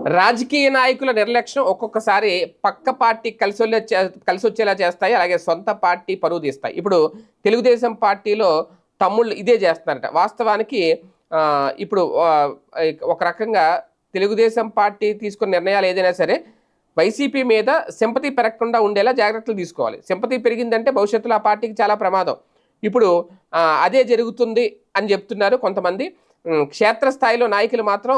రాజకీయ నాయకుల నిర్లక్ష్యం ఒక్కొక్కసారి పక్క పార్టీ కలిసొచ్చేలా చేస్తాయి. అలాగే సొంత పార్టీ పరువు తీస్తాయి. ఇప్పుడు తెలుగుదేశం పార్టీలో తమ్ముళ్ళు ఇదే చేస్తున్నారట. వాస్తవానికి ఇప్పుడు ఒక రకంగా తెలుగుదేశం పార్టీ తీసుకున్న నిర్ణయాలు ఏదైనా సరే వైసీపీ మీద సింపతి పెరగకుండా ఉండేలా జాగ్రత్తలు తీసుకోవాలి. సింపతి పెరిగిందంటే భవిష్యత్తులో ఆ పార్టీకి చాలా ప్రమాదం. ఇప్పుడు అదే జరుగుతుంది అని చెప్తున్నారు కొంతమంది. క్షేత్రస్థాయిలో నాయకులు మాత్రం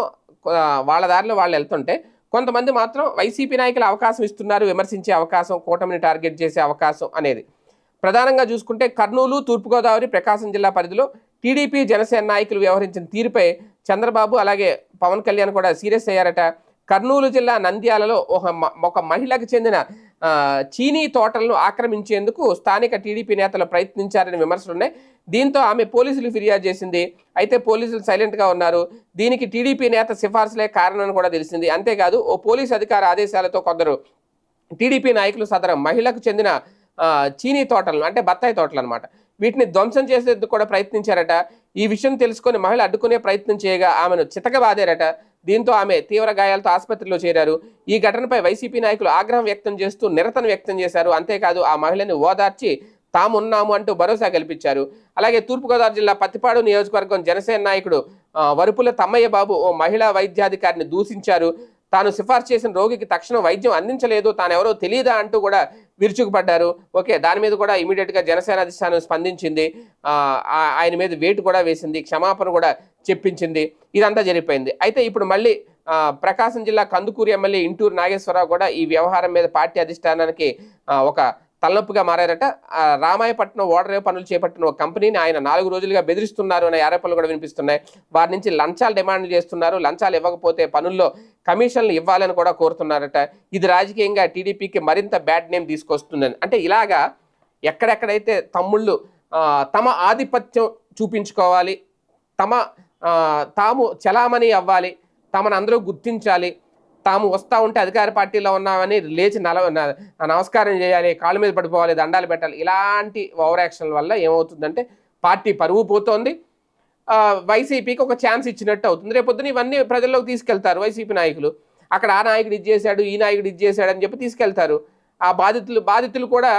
వాళ్ళ దారిలో వాళ్ళు వెళ్తుంటే, కొంతమంది మాత్రం వైసీపీ నాయకులు అవకాశం ఇస్తున్నారు, విమర్శించే అవకాశం, కూటమిని టార్గెట్ చేసే అవకాశం అనేది. ప్రధానంగా చూసుకుంటే కర్నూలు, తూర్పుగోదావరి, ప్రకాశం జిల్లా పరిధిలో టీడీపీ, జనసేన నాయకులు వ్యవహరించిన తీరుపై చంద్రబాబు అలాగే పవన్ కళ్యాణ్ కూడా సీరియస్ అయ్యారట. కర్నూలు జిల్లా నంద్యాలలో ఒక మహిళకు చెందిన చీనీ తోటలను ఆక్రమించేందుకు స్థానిక టీడీపీ నేతలు ప్రయత్నించారని విమర్శలున్నాయి. దీంతో ఆమె పోలీసులు ఫిర్యాదు చేసింది. అయితే పోలీసులు సైలెంట్గా ఉన్నారు. దీనికి టీడీపీ నేత సిఫార్సులే కారణమని కూడా తెలిసింది. అంతేకాదు ఓ పోలీసు అధికార ఆదేశాలతో కొందరు టీడీపీ నాయకులు సదరం మహిళకు చెందిన చీనీ తోటలను, అంటే బత్తాయి తోటలు అనమాట, వీటిని ధ్వంసం చేసేందుకు కూడా ప్రయత్నించారట. ఈ విషయం తెలుసుకొని మహిళ అడ్డుకునే ప్రయత్నం చేయగా ఆమెను చితకబాదారట. దీంతో ఆమె తీవ్ర గాయాలతో ఆసుపత్రిలో చేరారు. ఈ ఘటనపై వైసీపీ నాయకులు ఆగ్రహం వ్యక్తం చేస్తూ నిరసన వ్యక్తం చేశారు. అంతేకాదు ఆ మహిళని ఓదార్చి తామున్నాము అంటూ భరోసా కల్పించారు. అలాగే తూర్పుగోదావరి జిల్లా పత్తిపాడు నియోజకవర్గం జనసేన నాయకుడు వరుపుల తమ్మయ్య బాబు ఓ మహిళా వైద్యాధికారిని దూషించారు. తాను సిఫార్సు చేసిన రోగికి తక్షణం వైద్యం అందించలేదు, తానెవరో తెలియదా అంటూ కూడా విరుచుకుపడ్డారు. ఓకే, దాని మీద కూడా ఇమీడియట్గా జనసేన అధిష్టానం స్పందించింది. ఆయన మీద వేటు కూడా వేసింది, క్షమాపణ కూడా చెప్పించింది. ఇదంతా జరిగిపోయింది. అయితే ఇప్పుడు మళ్ళీ ప్రకాశం జిల్లా కందుకూరు ఎమ్మెల్యే ఇంటూరు నాగేశ్వరరావు కూడా ఈ వ్యవహారం మీద పార్టీ అధిష్టానానికి ఒక తలనొప్పిగా మారారట. రామాయపట్నం ఓడరేవు పనులు చేపట్టిన ఒక కంపెనీని ఆయన 4 రోజులుగా బెదిరిస్తున్నారు అనే ఆరోపణలు కూడా వినిపిస్తున్నాయి. వారి నుంచి లంచాలు డిమాండ్ చేస్తున్నారు. లంచాలు ఇవ్వకపోతే పనుల్లో కమిషన్లు ఇవ్వాలని కూడా కోరుతున్నారట. ఇది రాజకీయంగా టీడీపీకి మరింత బ్యాడ్ నేమ్ తీసుకొస్తుందని. అంటే ఇలాగా ఎక్కడెక్కడైతే తమ్ముళ్ళు తమ ఆధిపత్యం చూపించుకోవాలి, తాము చలామణి అవ్వాలి, తమను అందరూ గుర్తించాలి, తాము వస్తూ ఉంటే అధికార పార్టీలో ఉన్నామని లేచి నమస్కారం చేయాలి, కాళ్ళ మీద పడిపోవాలి, దండాలు పెట్టాలి, ఇలాంటి ఓవర్ యాక్షన్ల వల్ల ఏమవుతుందంటే పార్టీ పరువు పోతోంది. వైసీపీకి ఒక ఛాన్స్ ఇచ్చినట్టు అవుతుంది. రేపొద్దున ఇవన్నీ ప్రజల్లోకి తీసుకెళ్తారు వైసీపీ నాయకులు. అక్కడ ఆ నాయకుడు ఇది చేశాడు, ఈ నాయకుడు ఇది చేశాడు అని చెప్పి తీసుకెళ్తారు. ఆ బాధితులు కూడా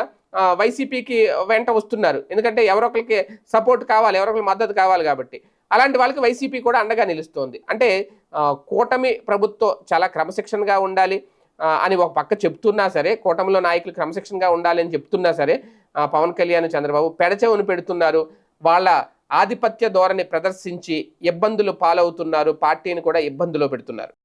వైసీపీకి వెంట వస్తున్నారు. ఎందుకంటే ఎవరొకరికి సపోర్ట్ కావాలి, ఎవరొకరికి మద్దతు కావాలి కాబట్టి. అలాంటి వాళ్ళకి వైసీపీ కూడా అండగా నిలుస్తోంది. అంటే కూటమి ప్రభుత్వం చాలా క్రమశిక్షణగా ఉండాలి అని ఒక పక్క చెప్తున్నా సరే, కూటమిలో నాయకులు క్రమశిక్షణగా ఉండాలి అని చెప్తున్నా సరే, పవన్ కళ్యాణ్, చంద్రబాబు పెడచెవును పెడుతున్నారు. వాళ్ళ ఆధిపత్య ధోరణి ప్రదర్శించి ఇబ్బందులు పాలవుతున్నారు, పార్టీని కూడా ఇబ్బందులో పెడుతున్నారు.